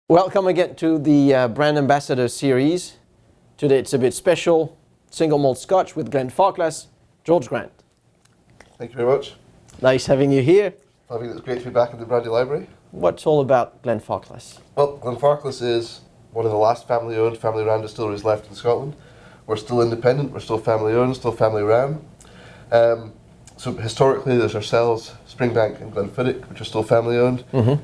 Welcome again to the Brand Ambassador series. Today it's a bit special, single malt Scotch with Glenfarclas, George Grant. Thank you very much. Nice having you here. I think it's great to be back in the Brandy Library. What's all about Glenfarclas? Well, Glenfarclas is one of the last family-owned, family-run distilleries left in Scotland. We're still independent, we're still family-owned, still family-run. So historically there's ourselves, Springbank and Glenfiddich, which are still family-owned.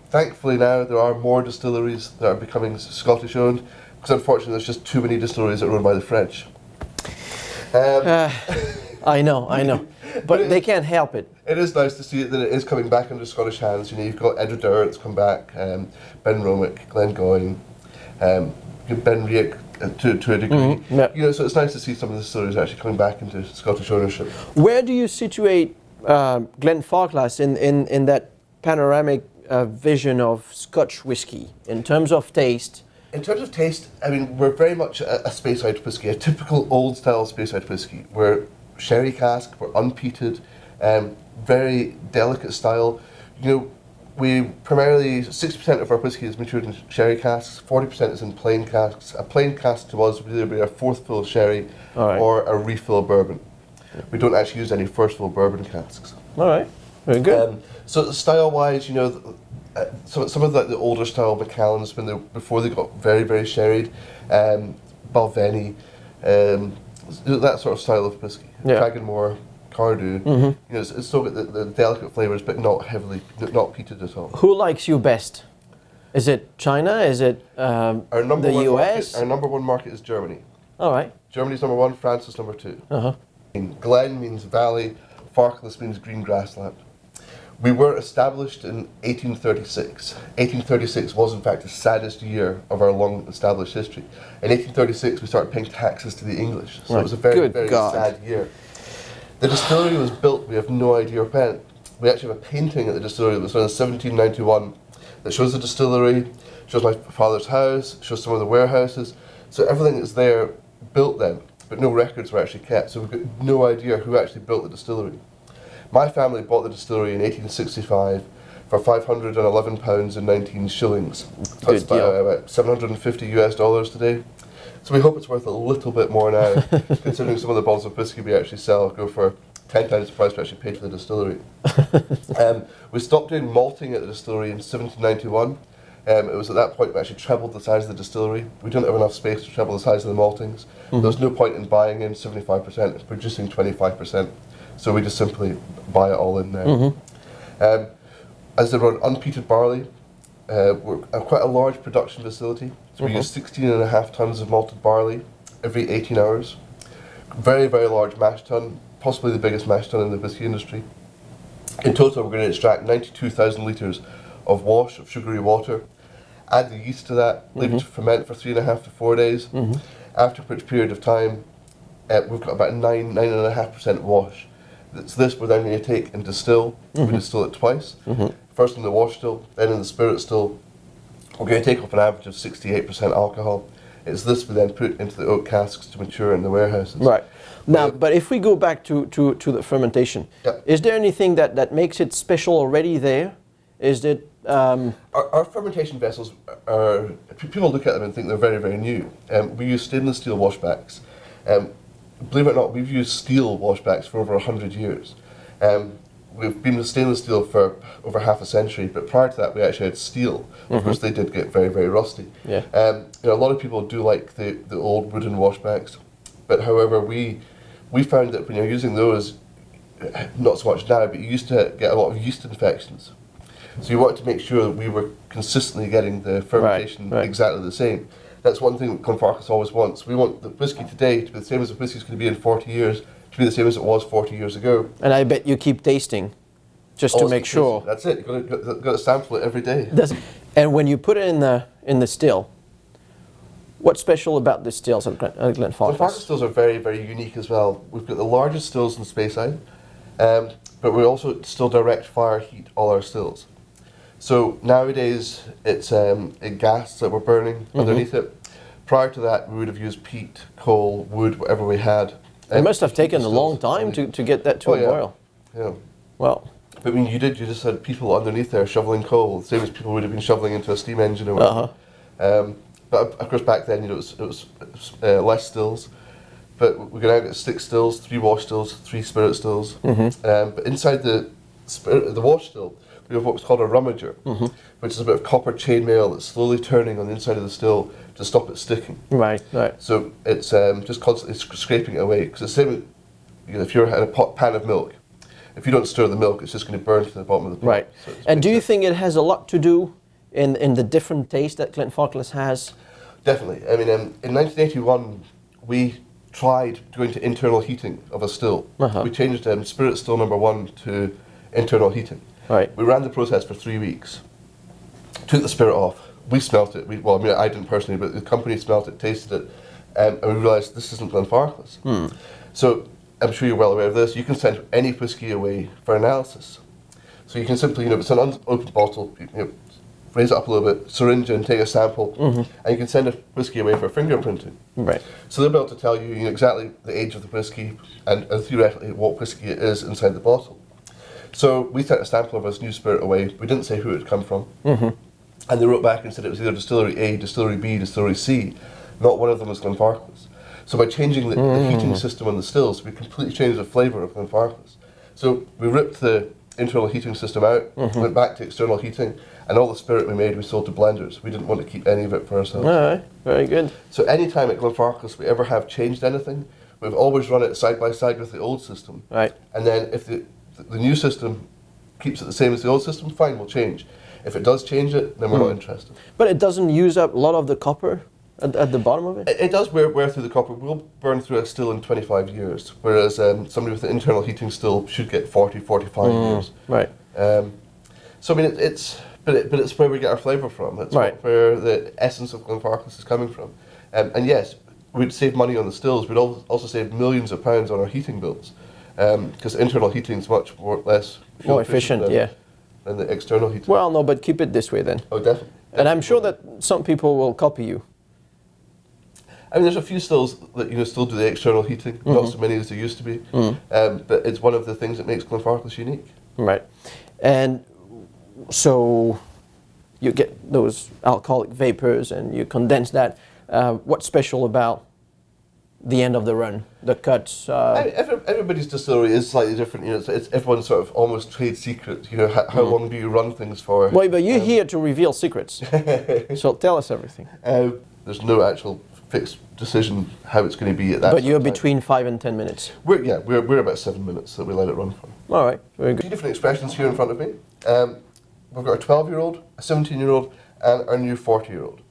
Thankfully now there are more distilleries that are becoming Scottish-owned, because unfortunately there's just too many distilleries that are run by the French. I know, but they can't help it. It is nice to see that it is coming back under Scottish hands. You know, you've got Edredure that's come back, Benromick, Glengoyne, Benriach to a degree. Yeah. You know, so it's nice to see some of the distilleries actually coming back into Scottish ownership. Where do you situate Glenfarclas in that panoramic vision of Scotch whisky in terms of taste? In terms of taste, I mean, we're very much a space-out whisky, a typical old-style space-out whisky. We're sherry cask, we're unpeated, very delicate style. You know, we primarily, 60% of our whisky is matured in sherry casks, 40% is in plain casks. A plain cask to us would either be a fourth fill sherry or a refill bourbon. We don't actually use any first fill bourbon casks. All right, very good. So style-wise, you know, some of the older style Macallans, before they got very, very sherried, Balvenie, that sort of style of whisky. Yeah. Cragganmore, Cardew, you know, it's still got the delicate flavours, but not not peated at all. Who likes you best? Is it China? Is it the US? Our number one market is Germany. All right. Germany's number one, France is number two. Glen means valley, Farclas means green grassland. We were established in 1836. 1836 was in fact the saddest year of our long established history. In 1836 we started paying taxes to the English, so it was a very, very sad year. The distillery was built, we have no idea when. We actually have a painting at the distillery that was done in 1791 that shows the distillery, shows my father's house, shows some of the warehouses. So everything is there built then, but no records were actually kept, so we've got no idea who actually built the distillery. My family bought the distillery in 1865 for £511 and 19 shillings. That's about $750 today. So we hope it's worth a little bit more now, considering some of the bottles of whisky we actually sell go for 10 times the price we actually paid for the distillery. We stopped doing malting at the distillery in 1791. It was at that point we actually trebled the size of the distillery. We didn't have enough space to treble the size of the maltings. There was no point in buying in 75% and producing 25%. So we just simply buy it all in now. As they run unpeated barley, we're quite a large production facility. So we use 16.5 tons of malted barley every 18 hours. Very, very large mash tun, possibly the biggest mash tun in the whisky industry. In total, we're going to extract 92,000 litres of wash of sugary water. Add the yeast to that, leave it to ferment for 3.5 to 4 days. After which period of time, we've got about 9.5% wash. This we're then going to take and distill. We distill it twice. First in the wash still, then in the spirit still. We're going to take off an average of 68% alcohol. It's this we then put into the oak casks to mature in the warehouses. Right. Now, but if we go back to the fermentation, is there anything that makes it special already there? Is it... Our fermentation vessels are... People look at them and think they're very, very new. We use stainless steel washbacks. Believe it or not, we've used steel washbacks for over 100 years. We've been with stainless steel for over half a century, but prior to that we actually had steel. Of course they did get very, very rusty. You know, a lot of people do like the old wooden washbacks, but however we found that when you're using those, not so much now, but you used to get a lot of yeast infections. So you wanted to make sure that we were consistently getting the fermentation exactly the same. That's one thing that Glenfarclas always wants. We want the whisky today to be the same as the whisky's going to be in 40 years, to be the same as it was 40 years ago. And I bet you keep tasting, just to make sure. That's it. You've got to sample it every day. And when you put it in the still, what's special about the stills at Glenfarclas? Glenfarclas stills are very, very unique as well. We've got the largest stills in Speyside, but we also still direct fire heat all our stills. So nowadays it's a gas that we're burning underneath it. Prior to that we would have used peat, coal, wood, whatever we had. It must have taken a long time to get that to a boil. Yeah. Well, But I mean, you just had people underneath there shoveling coal, the same as people would have been shoveling into a steam engine or whatever. But of course, back then, it was less stills. But we can now get 6 stills, 3 wash stills, 3 spirit stills. But inside the wash still, we have what's called a rummager, which is a bit of copper chainmail that's slowly turning on the inside of the still to stop it sticking. Right, right. So it's just constantly scraping it away. Because it's the same if you're in a pan of milk. If you don't stir the milk, it's just going to burn to the bottom of the pot. Right. So and do you think it has a lot to do in the different taste that Glenfarclas has? Definitely. I mean, in 1981, we tried going to internal heating of a still. We changed spirit still number 1 to internal heating. Right. We ran the process for 3 weeks. Took the spirit off. We smelt it. I didn't personally, but the company smelt it, tasted it, and we realised this isn't Glenfarclas. So I'm sure you're well aware of this. You can send any whiskey away for analysis. So you can simply, it's an unopened bottle. Raise it up a little bit, syringe and take a sample, and you can send a whiskey away for fingerprinting. Right. So they'll be able to tell you, exactly the age of the whiskey and theoretically what whiskey it is inside the bottle. So we sent a sample of this new spirit away. We didn't say who it had come from. And they wrote back and said it was either Distillery A, Distillery B, Distillery C. Not one of them was Glenfarclas. So by changing the heating system on the stills, we completely changed the flavour of Glenfarclas. So we ripped the internal heating system out, went back to external heating, and all the spirit we made we sold to blenders. We didn't want to keep any of it for ourselves. All right, very good. So any time at Glenfarclas we ever have changed anything, we've always run it side by side with the old system. Right. And then if the new system keeps it the same as the old system, fine, we'll change. If it does change it, then we're not interested. But it doesn't use up a lot of the copper at the bottom of it? It does wear through the copper. We'll burn through a still in 25 years, whereas somebody with an internal heating still should get 40, 45 years. Right. So I mean, it's where we get our flavour from. It's where the essence of Glenfarclas is coming from. And yes, we'd save money on the stills. We'd also save millions of pounds on our heating bills, because internal heating is much less more efficient. Than the external heating. Well, no, but keep it this way then. Oh, definitely. And I'm sure that some people will copy you. I mean, there's a few stills that still do the external heating, not so many as there used to be. But it's one of the things that makes Glenfarclas unique. Right. And so you get those alcoholic vapors and you condense that. What's special about the end of the run, the cuts? Everybody's distillery is slightly different. It's everyone's sort of almost trade secret. How long do you run things for? Well, but you're here to reveal secrets. So tell us everything. There's no actual fixed decision how it's going to be at that. But you're between 5 and 10 minutes. We're about 7 minutes that we let it run for. All right, very good. 2 different expressions here in front of me. We've got a 12-year-old, a 17-year-old, and our new 40-year-old.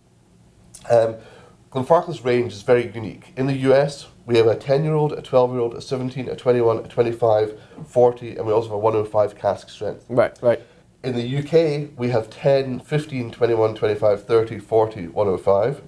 Glenfarclas range is very unique. In the US, we have a 10-year-old, a 12-year-old, a 17, a 21, a 25, 40, and we also have a 105 cask strength. Right, right. In the UK, we have 10, 15, 21, 25, 30, 40, 105.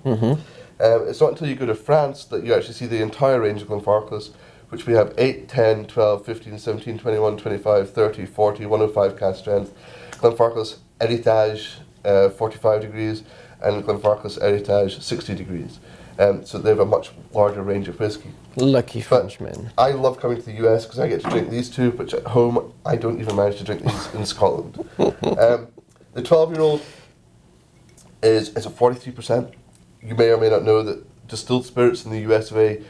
It's not until you go to France that you actually see the entire range of Glenfarclas, which we have 8, 10, 12, 15, 17, 21, 25, 30, 40, 105 cask strength. Glenfarclas Heritage, 45 degrees, and Glenfarclas Heritage, 60 degrees. So they have a much larger range of whiskey. Lucky Frenchmen. I love coming to the US because I get to drink these two, which at home I don't even manage to drink these in Scotland. The 12-year-old is at 43%. You may or may not know that distilled spirits in the US of A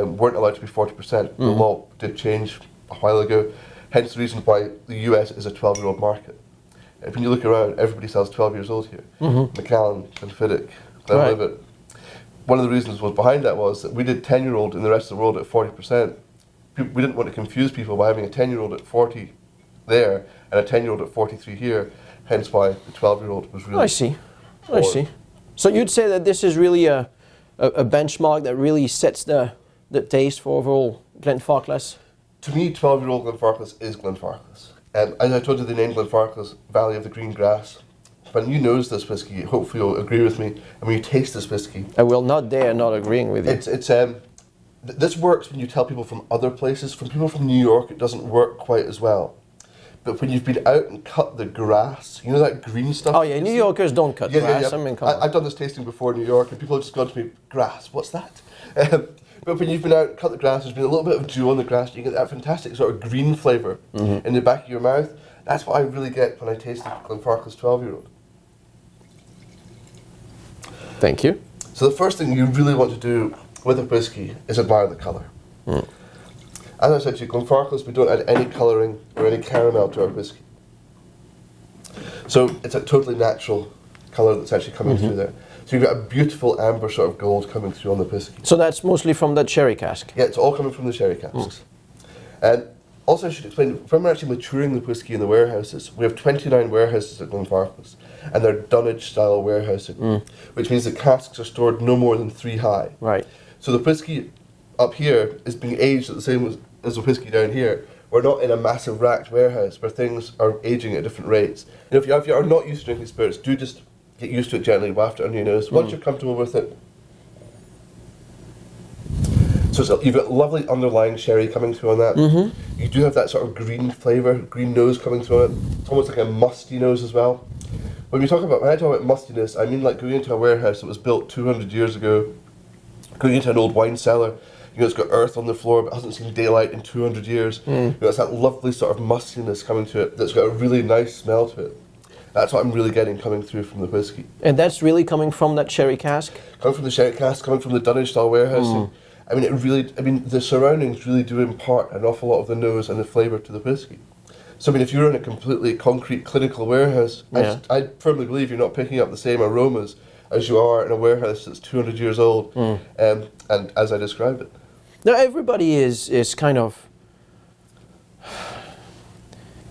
weren't allowed to be 40%. The law did change a while ago, hence the reason why the US is a 12-year-old market. And when you look around, everybody sells 12 years old here. Macallan, Glenfiddich, Glenlivet. One of the reasons behind that was that we did 10-year-old in the rest of the world at 40%. We didn't want to confuse people by having a 10-year-old at 40 there and a 10-year-old at 43 here, hence why the 12-year-old was really... I see. So you'd say that this is really a benchmark that really sets the taste for overall Glenfarclas? To me, 12-year-old Glenfarclas is Glenfarclas. As I told you, the name Glenfarclas, Valley of the Green Grass. When you nose this whiskey, hopefully you'll agree with me, and when you taste this whiskey... I will not dare not agreeing with you. This works when you tell people from other places. From people from New York, it doesn't work quite as well. But when you've been out and cut the grass, you know that green stuff? Oh yeah, New Yorkers don't cut grass. Yeah. I mean, come on. I've done this tasting before in New York, and people have just gone to me, grass, what's that? But when you've been out and cut the grass, there's been a little bit of dew on the grass, you get that fantastic sort of green flavour in the back of your mouth. That's what I really get when I taste the Glenfarclas 12-year-old. Thank you. So the first thing you really want to do with a whiskey is admire the colour. As I said to you, Glenfarclas, we don't add any colouring or any caramel to our whiskey. So it's a totally natural colour that's actually coming through there. So you've got a beautiful amber sort of gold coming through on the whiskey. So that's mostly from that sherry cask? Yeah, it's all coming from the sherry casks. And also I should explain, when we're actually maturing the whiskey in the warehouses, we have 29 warehouses at Glenfarclas, and they're dunnage style warehousing, which means the casks are stored no more than 3 high. Right. So the whiskey up here is being aged at the same as the whiskey down here. We're not in a massive racked warehouse where things are aging at different rates. You know, if you are not used to drinking spirits, do just get used to it gently, waft it on your nose. Once you're comfortable with it. So you've got lovely underlying sherry coming through on that. You do have that sort of green flavour, green nose coming through on it. It's almost like a musty nose as well. When I talk about mustiness, I mean like going into a warehouse that was built 200 years ago, going into an old wine cellar. You know, it's got earth on the floor, but hasn't seen daylight in 200 years. You know, it's that lovely sort of mustiness coming to it that's got a really nice smell to it. That's what I'm really getting coming through from the whiskey. And that's really coming from that sherry cask? Coming from the sherry cask, coming from the dunnage style warehousing. I mean, the surroundings really do impart an awful lot of the nose and the flavour to the whiskey. So, I mean, if you're in a completely concrete clinical warehouse, I firmly believe you're not picking up the same aromas as you are in a warehouse that's 200 years old, and as I described it. Now, everybody is kind of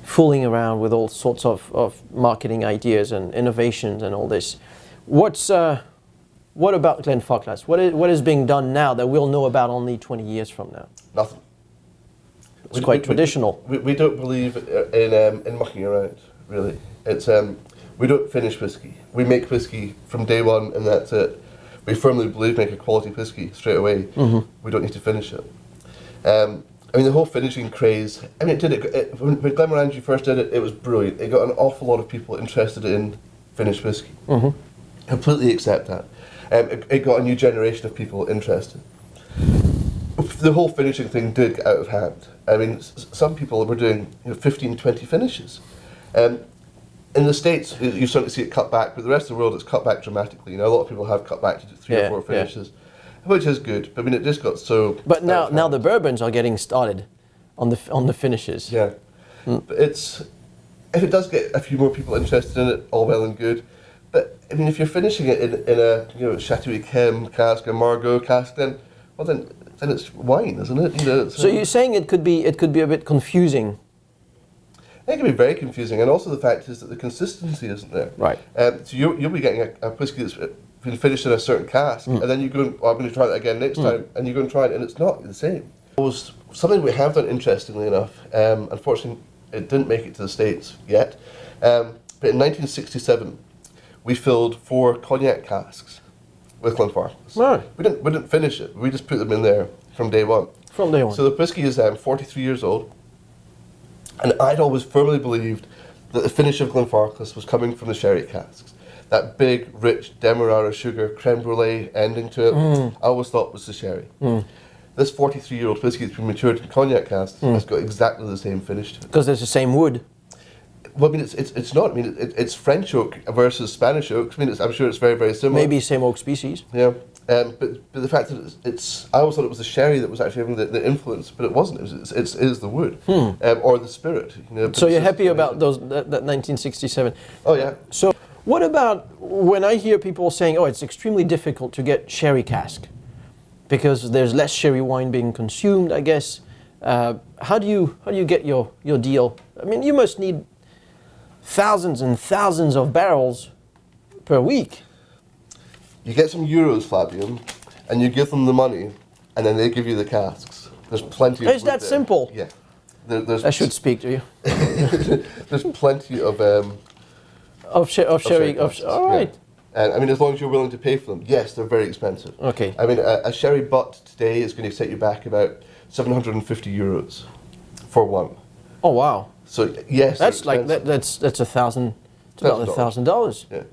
fooling around with all sorts of marketing ideas and innovations and all this. What about Glenfarclas? What is being done now that we'll know about only 20 years from now? Nothing. It's quite traditional. We don't believe in mucking around, really. It's we don't finish whiskey. We make whiskey from day one, and that's it. We firmly believe make a quality whiskey straight away. We don't need to finish it. I mean, the whole finishing craze, I mean, when Glenmorangie first did it, it was brilliant. It got an awful lot of people interested in finished whiskey. Completely accept that. It got a new generation of people interested. The whole finishing thing did get out of hand. I mean, some people were doing 15, 20 finishes. In the States, you start to see it cut back, but the rest of the world it's cut back dramatically. You know, a lot of people have cut back to 3 or 4 finishes, which is good. But I mean, it just got so. But now the bourbons are getting started on the finishes. Yeah, but if it does get a few more people interested in it, all well and good. But I mean, if you're finishing it in a Chateau Yquem cask, a Margaux cask, then it's wine, isn't it? You know, so you're saying it could be a bit confusing. It can be very confusing, and also the fact is that the consistency isn't there. Right. So you'll be getting a whiskey that's been finished in a certain cask, and then you go, I'm going to try that again next time, and you go and try it, and it's not the same. It was something we have done, interestingly enough. Unfortunately, it didn't make it to the States yet. But in 1967, we filled 4 cognac casks with Glenfarclas. Right. We didn't finish it. We just put them in there from day one. From day one. So the whiskey is 43 years old. And I'd always firmly believed that the finish of Glenfarclas was coming from the sherry casks. That big, rich Demerara sugar, creme brulee ending to it, I always thought was the sherry. This 43-year-old whiskey that's been matured in cognac casks has got exactly the same finish to it. Because there's the same wood. Well, I mean, it's not. I mean, it's French oak versus Spanish oak. I mean, I'm sure it's very, very similar. Maybe same oak species. Yeah. But the fact that I always thought it was the sherry that was actually having the influence, but it wasn't. It is the wood or the spirit. You know, so you're happy about that 1967? Oh yeah. So what about when I hear people saying, "Oh, it's extremely difficult to get sherry cask because there's less sherry wine being consumed"? I guess. How do you get your deal? I mean, you must need thousands and thousands of barrels per week. You get some euros, Fabian, and you give them the money, and then they give you the casks. There's plenty of It's that there. simple? Yeah. There's I should speak to you. There's plenty of sherry. All right. Yeah. And I mean, as long as you're willing to pay for them. Yes, they're very expensive. Okay. I mean, a sherry butt today is going to set you back about 750 euros for one. Oh wow. So yes, That's like that's $1,000. It's about $1,000. Yeah.